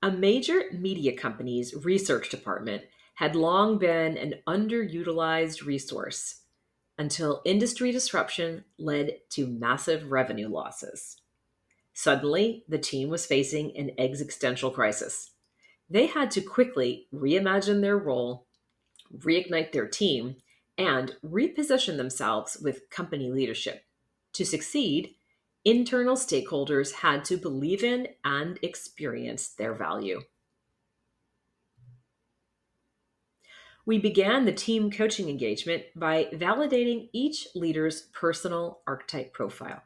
A major media company's research department had long been an underutilized resource until industry disruption led to massive revenue losses. Suddenly, the team was facing an existential crisis. They had to quickly reimagine their role, reignite their team, and reposition themselves with company leadership. To succeed, internal stakeholders had to believe in and experience their value. We began the team coaching engagement by validating each leader's personal archetype profile.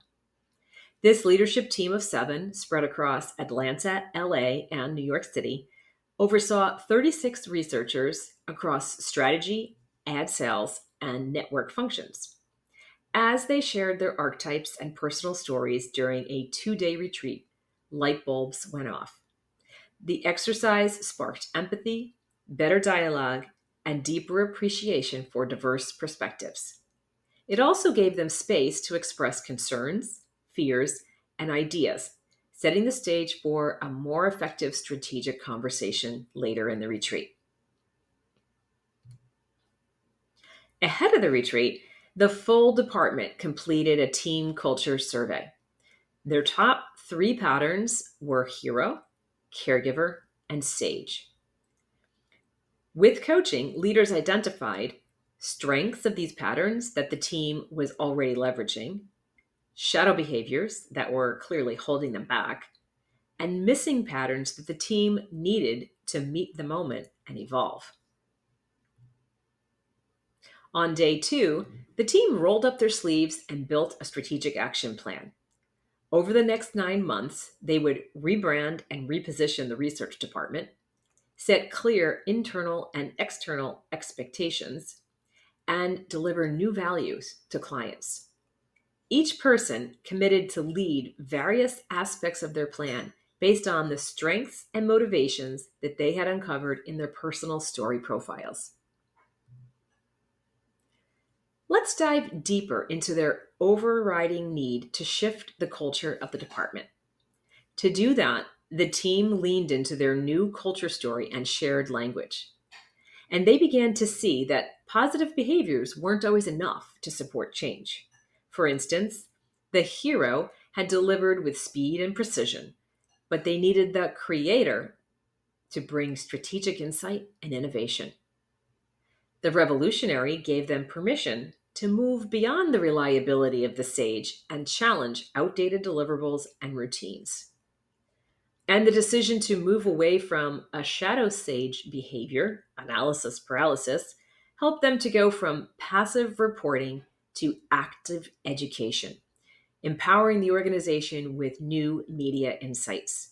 This leadership team of seven, spread across Atlanta, LA, and New York City, oversaw 36 researchers across strategy, ad sales, and network functions. As they shared their archetypes and personal stories during a 2 day retreat, light bulbs went off. The exercise sparked empathy, better dialogue, and deeper appreciation for diverse perspectives. It also gave them space to express concerns, fears, and ideas, setting the stage for a more effective strategic conversation later in the retreat. Ahead of the retreat, the full department completed a team culture survey. Their top three patterns were hero, caregiver, and sage. With coaching, leaders identified strengths of these patterns that the team was already leveraging, shadow behaviors that were clearly holding them back, and missing patterns that the team needed to meet the moment and evolve. On day two, the team rolled up their sleeves and built a strategic action plan. Over the next 9 months, they would rebrand and reposition the research department, set clear internal and external expectations, and deliver new values to clients. Each person committed to lead various aspects of their plan based on the strengths and motivations that they had uncovered in their personal story profiles. Let's dive deeper into their overriding need to shift the culture of the department. To do that, the team leaned into their new culture story and shared language. And they began to see that positive behaviors weren't always enough to support change. For instance, the hero had delivered with speed and precision, but they needed the creator to bring strategic insight and innovation. The revolutionary gave them permission to move beyond the reliability of the sage and challenge outdated deliverables and routines. And the decision to move away from a shadow sage behavior, analysis paralysis, helped them to go from passive reporting to active education, empowering the organization with new media insights.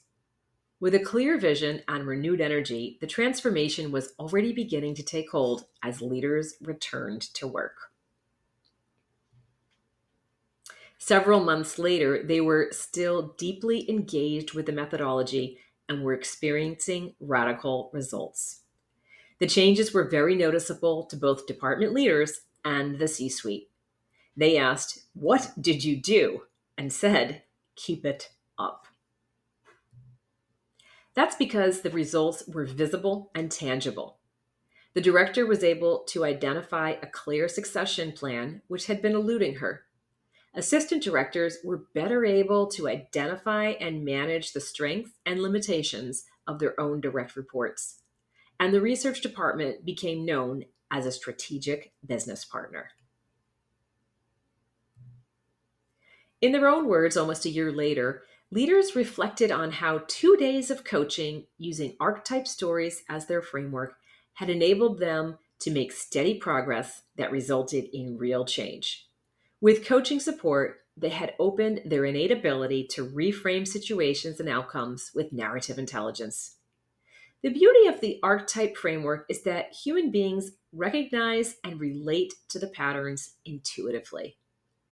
With a clear vision and renewed energy, the transformation was already beginning to take hold as leaders returned to work. Several months later, they were still deeply engaged with the methodology and were experiencing radical results. The changes were very noticeable to both department leaders and the C suite. They asked, "What did you do?" and said, "Keep it up." That's because the results were visible and tangible. The director was able to identify a clear succession plan, which had been eluding her. Assistant directors were better able to identify and manage the strengths and limitations of their own direct reports. And the research department became known as a strategic business partner. In their own words, almost a year later, leaders reflected on how 2 days of coaching using archetype stories as their framework had enabled them to make steady progress that resulted in real change. With coaching support, they had opened their innate ability to reframe situations and outcomes with narrative intelligence. The beauty of the archetype framework is that human beings recognize and relate to the patterns intuitively.